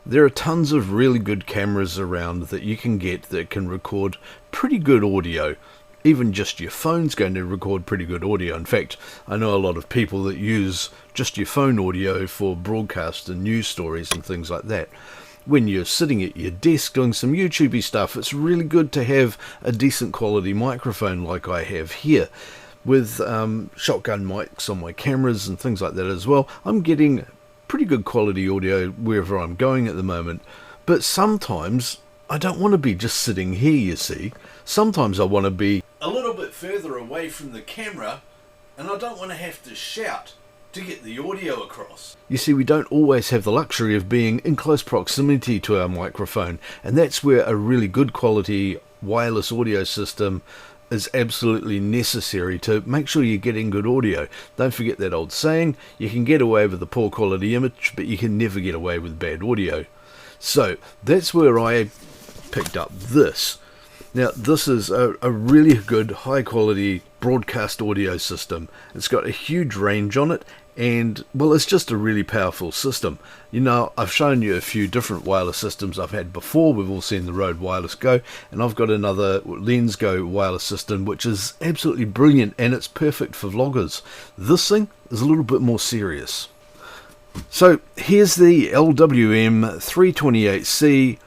There are tons of really good cameras around that you can get that can record pretty good audio. Even just your phone's going to record pretty good audio. In fact, I know a lot of people that use just your phone audio for broadcast and news stories and things like that. When you're sitting at your desk doing some YouTubey stuff, it's really good to have a decent quality microphone like I have here. With shotgun mics on my cameras and things like that as well, I'm getting pretty good quality audio wherever I'm going at the moment. But sometimes I don't want to be just sitting here, you see. Sometimes I want to be a little bit further away from the camera, and I don't want to have to shout to get the audio across. You see, we don't always have the luxury of being in close proximity to our microphone, and that's where a really good quality wireless audio system is absolutely necessary to make sure you're getting good audio. Don't forget that old saying, you can get away with a poor quality image, but you can never get away with bad audio. So that's where I picked up this. Now, this is a really good high quality broadcast audio system. It's got a huge range on it, and well, it's just a really powerful system. You know, I've shown you a few different wireless systems I've had before. We've all seen the Rode Wireless Go, and I've got another LensGo wireless system which is absolutely brilliant, and it's perfect for vloggers. This thing is a little bit more serious. So here's the LWM-328c.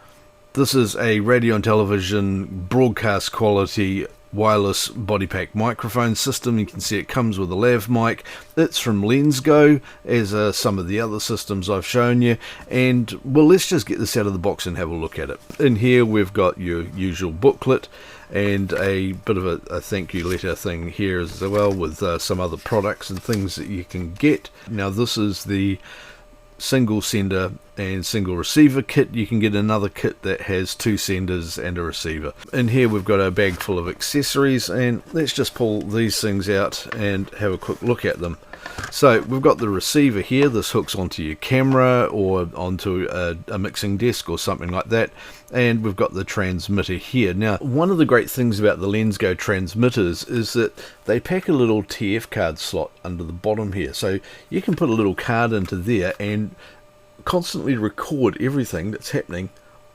This is a radio and television broadcast quality wireless body pack microphone system. You can see it comes with a lav mic. It's from LensGo, as some of the other systems I've shown you. And well, let's just get this out of the box and have a look at it. In here we've got your usual booklet and a bit of a thank you letter thing here as well, with some other products and things that you can get. Now, this is the single sender and single receiver kit. You can get another kit that has two senders and a receiver. In here we've got a bag full of accessories, and let's just pull these things out and have a quick look at them. So we've got the receiver here. This hooks onto your camera or onto a mixing desk or something like that, and we've got the transmitter here. Now, one of the great things about the LensGo transmitters is that they pack a little TF card slot under the bottom here, so you can put a little card into there and constantly record everything that's happening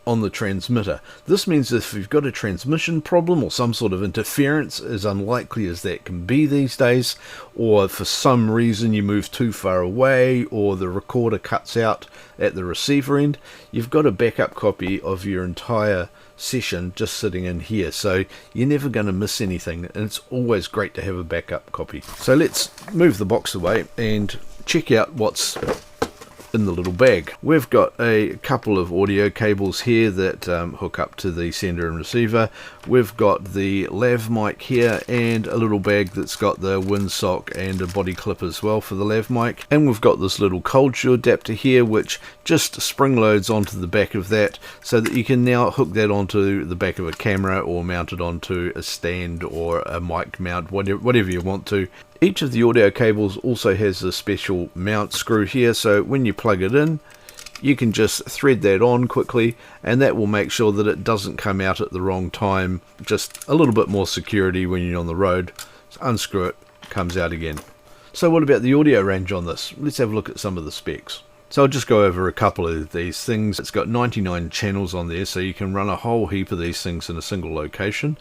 on the transmitter. This means if you've got a transmission problem or some sort of interference, as unlikely as that can be these days, or for some reason you move too far away or the recorder cuts out at the receiver end, you've got a backup copy of your entire session just sitting in here, so you're never going to miss anything, and it's always great to have a backup copy. So let's move the box away and check out what's in the little bag. We've got a couple of audio cables here that hook up to the sender and receiver. We've got the lav mic here and a little bag that's got the windsock and a body clip as well for the lav mic. And we've got this little cold shoe adapter here which just spring loads onto the back of that, so that you can now hook that onto the back of a camera or mount it onto a stand or a mic mount, whatever you want to. Each of the audio cables also has a special mount screw here, so when you plug it in, you can just thread that on quickly, and that will make sure that it doesn't come out at the wrong time. Just a little bit more security when you're on the road. So unscrew it, comes out again. So what about the audio range on this? Let's have a look at some of the specs. So I'll just go over a couple of these things. It's got 99 channels on there, so you can run a whole heap of these things in a single location.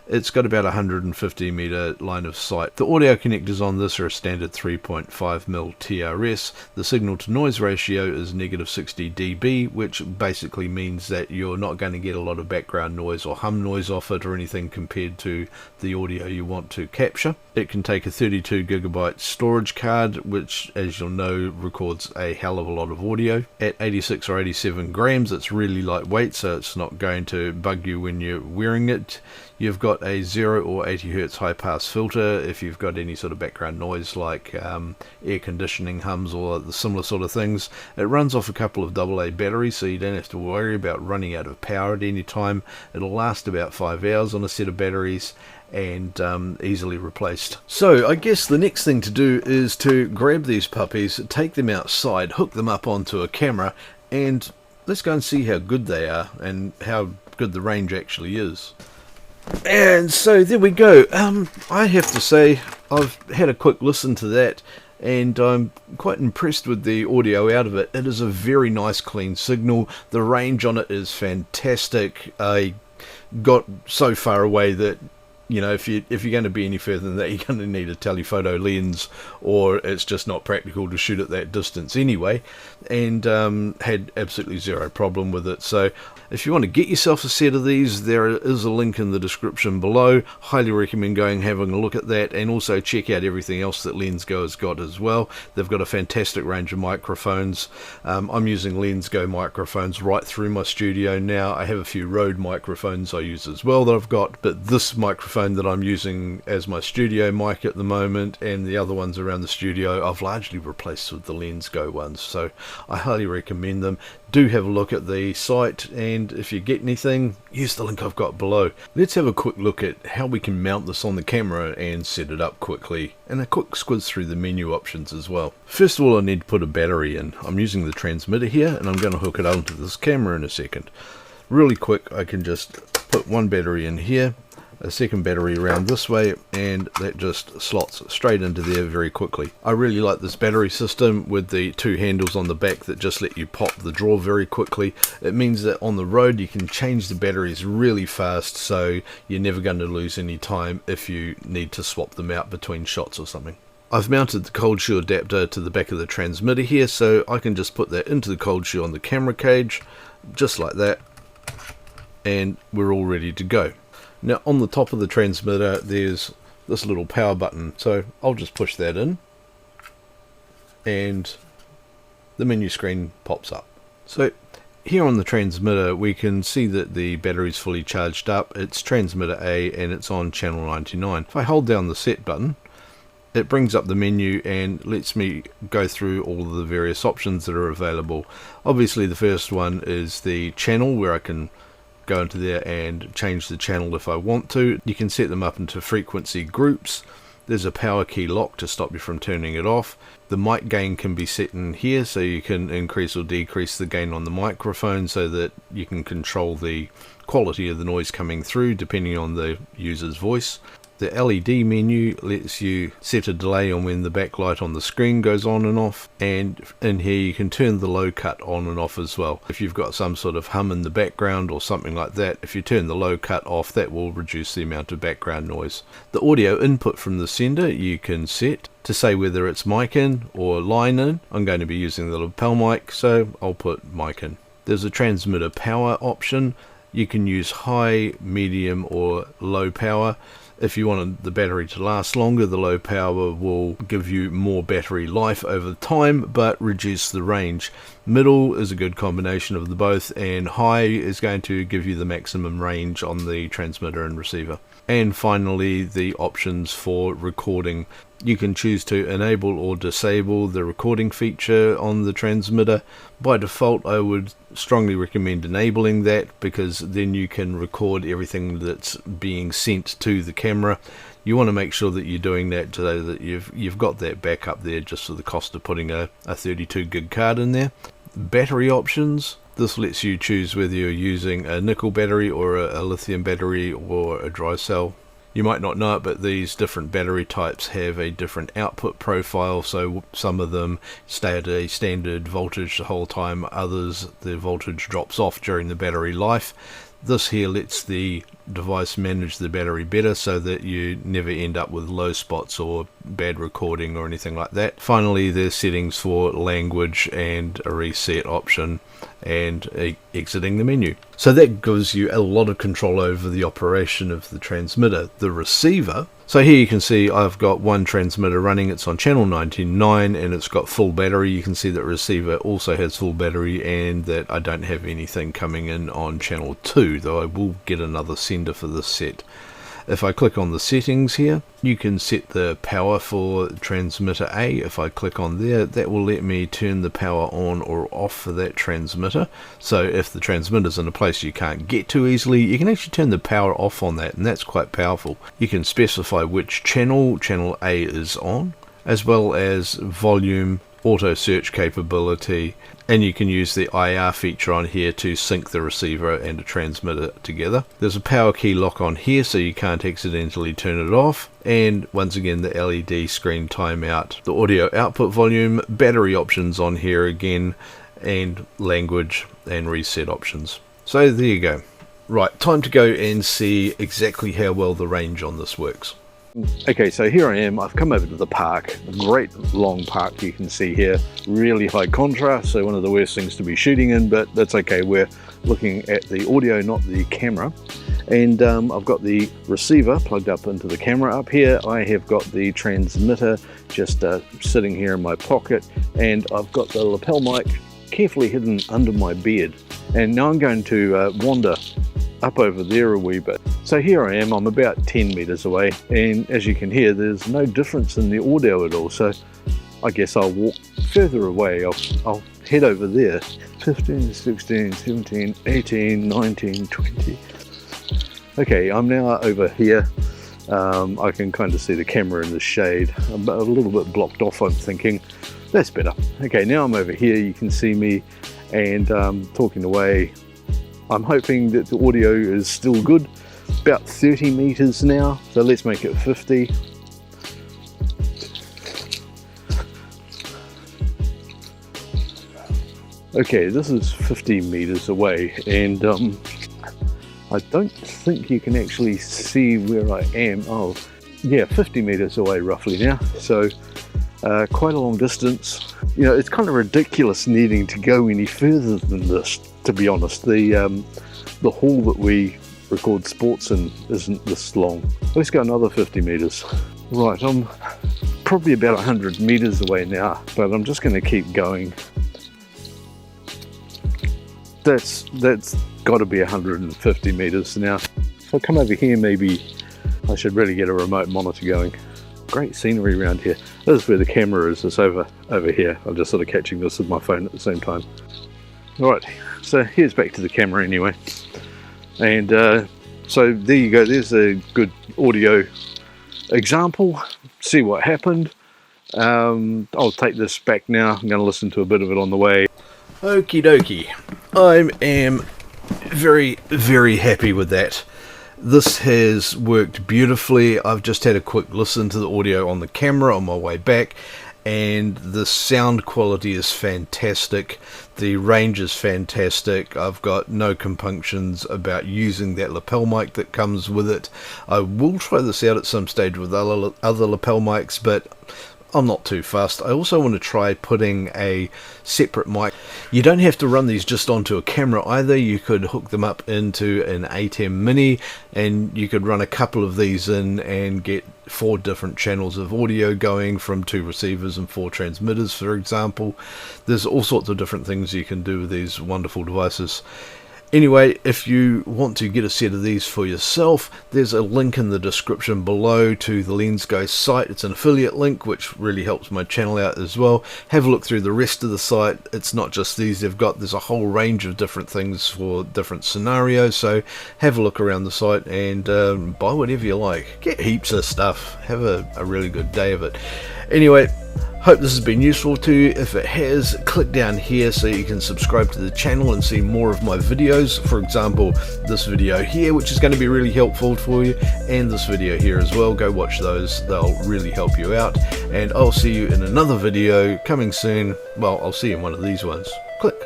It's got about 150 meter line of sight. The audio connectors on this are a standard 3.5mm TRS. The signal to noise ratio is -60 dB, which basically means that you're not going to get a lot of background noise or hum noise off it or anything compared to the audio you want to capture. It can take a 32GB storage card, which, as you'll know, records a hell of a lot of audio. At 86 or 87 grams, it's really lightweight, so it's not going to bug you when you're wearing it. You've got a 0 or 80 Hz high pass filter if you've got any sort of background noise like air conditioning hums or the similar sort of things. It runs off a couple of AA batteries, so you don't have to worry about running out of power at any time. It'll last about 5 hours on a set of batteries, and easily replaced. So I guess the next thing to do is to grab these puppies, take them outside, hook them up onto a camera, and let's go and see how good they are and how good the range actually is. And so there we go. I have to say, I've had a quick listen to that. and I'm quite impressed with the audio out of it. It is a very nice clean signal. The range on it is fantastic. I got so far away that, you know, if you're going to be any further than that, you're going to need a telephoto lens, or it's just not practical to shoot at that distance anyway. And had absolutely zero problem with it. So if you want to get yourself a set of these, there is a link in the description below. Highly recommend going and having a look at that, and also check out everything else that LensGo has got as well. They've got a fantastic range of microphones. I'm using LensGo microphones right through my studio now. I have a few Rode microphones I use as well that I've got, but this microphone that I'm using as my studio mic at the moment, and the other ones around the studio, I've largely replaced with the LensGo ones, so I highly recommend them. Do have a look at the site, and if you get anything, use the link I've got below. Let's have a quick look at how we can mount this on the camera and set it up quickly, and a quick squiz through the menu options as well. First of all, I need to put a battery in. I'm using the transmitter here, and I'm going to hook it onto this camera in a second. Really quick, I can just put one battery in here, a second battery around this way, and that just slots straight into there very quickly. I really like this battery system with the two handles on the back that just let you pop the drawer very quickly. It means that on the road you can change the batteries really fast, so you're never going to lose any time if you need to swap them out between shots or something. I've mounted the cold shoe adapter to the back of the transmitter here, so I can just put that into the cold shoe on the camera cage, just like that, and we're all ready to go. Now on the top of the transmitter there's this little power button, so I'll just push that in and the menu screen pops up. So here on the transmitter we can see that the battery's fully charged up. It's transmitter A and it's on channel 99. If I hold down the set button, it brings up the menu and lets me go through all of the various options that are available. Obviously the first one is the channel, where I can go into there and change the channel if I want to. You can set them up into frequency groups. There's a power key lock to stop you from turning it off. The mic gain can be set in here, so you can increase or decrease the gain on the microphone so that you can control the quality of the noise coming through depending on the user's voice. The LED menu lets you set a delay on when the backlight on the screen goes on and off, and in here you can turn the low cut on and off as well. If you've got some sort of hum in the background or something like that, if you turn the low cut off, that will reduce the amount of background noise. The audio input from the sender you can set to say whether it's mic in or line in. I'm going to be using the lapel mic, so I'll put mic in. There's a transmitter power option. You can use high, medium or low power. If you wanted the battery to last longer, the low power will give you more battery life over time but reduce the range. Middle is a good combination of the both, and high is going to give you the maximum range on the transmitter and receiver. And finally, the options for recording. You can choose to enable or disable the recording feature on the transmitter. By default, I would strongly recommend enabling that, because then you can record everything that's being sent to the camera. You want to make sure that you're doing that so that you've got that backup there, just for the cost of putting a 32 gig card in there. Battery options. This lets you choose whether you're using a nickel battery or a lithium battery or a dry cell. You might not know it, but these different battery types have a different output profile, so some of them stay at a standard voltage the whole time, others the voltage drops off during the battery life. This here lets the device manage the battery better so that you never end up with low spots or bad recording or anything like that. Finally, there's settings for language and a reset option and exiting the menu. So that gives you a lot of control over the operation of the transmitter. The receiver, so here you can see I've got one transmitter running, it's on channel 99 and it's got full battery. You can see that receiver also has full battery and that I don't have anything coming in on channel 2, though I will get another sender for this set. If I click on the settings here, you can set the power for transmitter A. If I click on there, that will let me turn the power on or off for that transmitter. So if the transmitter's in a place you can't get to easily, you can actually turn the power off on that, and that's quite powerful. You can specify which channel A is on, as well as volume, auto search capability, and you can use the IR feature on here to sync the receiver and the transmitter together. There's a power key lock on here so you can't accidentally turn it off, and once again the LED screen timeout, the audio output volume, battery options on here again, and language and reset options. So there you go. Right, time to go and see exactly how well the range on this works. Okay, so here I am. I've come over to the park, a great long park you can see here, really high contrast, so one of the worst things to be shooting in, but that's okay. We're looking at the audio, not the camera. And I've got the receiver plugged up into the camera up here. I have got the transmitter just sitting here in my pocket, and I've got the lapel mic carefully hidden under my bed. And now I'm going to wander up over there a wee bit. So here I am, I'm about 10 meters away, and as you can hear, there's no difference in the audio at all. So I guess I'll walk further away. I'll head over there. 15, 16, 17, 18, 19, 20. Okay, I'm now over here. I can kind of see the camera in the shade. I'm a little bit blocked off, I'm thinking. That's better. Okay, now I'm over here. You can see me and talking away. I'm hoping that the audio is still good. About 30 meters now, so let's make it 50. Okay, this is 50 meters away, and I don't think you can actually see where I am. Oh, yeah, 50 meters away roughly now, so quite a long distance. You know, it's kind of ridiculous needing to go any further than this, to be honest. The hall that we record sports in isn't this long. Let's go another 50 meters. Right, I'm probably about 100 meters away now, but I'm just going to keep going. That's got to be 150 meters now. If I come over here, maybe I should really get a remote monitor going. Great scenery around here. This is where the camera is. It's over here. I'm just sort of catching this with my phone at the same time. Alright, so here's back to the camera anyway. And so there you go. There's a good audio example. See what happened. I'll take this back now. I'm going to listen to a bit of it on the way. Okie dokie. I am very, very happy with that. This has worked beautifully. I've just had a quick listen to the audio on the camera on my way back, and the sound quality is fantastic. The range is fantastic. I've got no compunctions about using that lapel mic that comes with it. I will try this out at some stage with other lapel mics, but I'm not too fussed. I also want to try putting a separate mic. You don't have to run these just onto a camera either. You could hook them up into an ATEM Mini, and you could run a couple of these in and get 4 different channels of audio going from 2 receivers and 4 transmitters, for example. There's all sorts of different things you can do with these wonderful devices. Anyway, if you want to get a set of these for yourself, there's a link in the description below to the LensGo site. It's an affiliate link, which really helps my channel out as well. Have a look through the rest of the site. It's not just these there's a whole range of different things for different scenarios, so have a look around the site and buy whatever you like. Get heaps of stuff. Have a really good day of it. Anyway, hope this has been useful to you. If it has, click down here so you can subscribe to the channel and see more of my videos. For example, this video here, which is going to be really helpful for you, and this video here as well. Go watch those. They'll really help you out. And I'll see you in another video coming soon. Well, I'll see you in one of these ones. Click.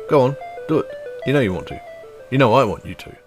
Go on. Do it. You know you want to. You know I want you to.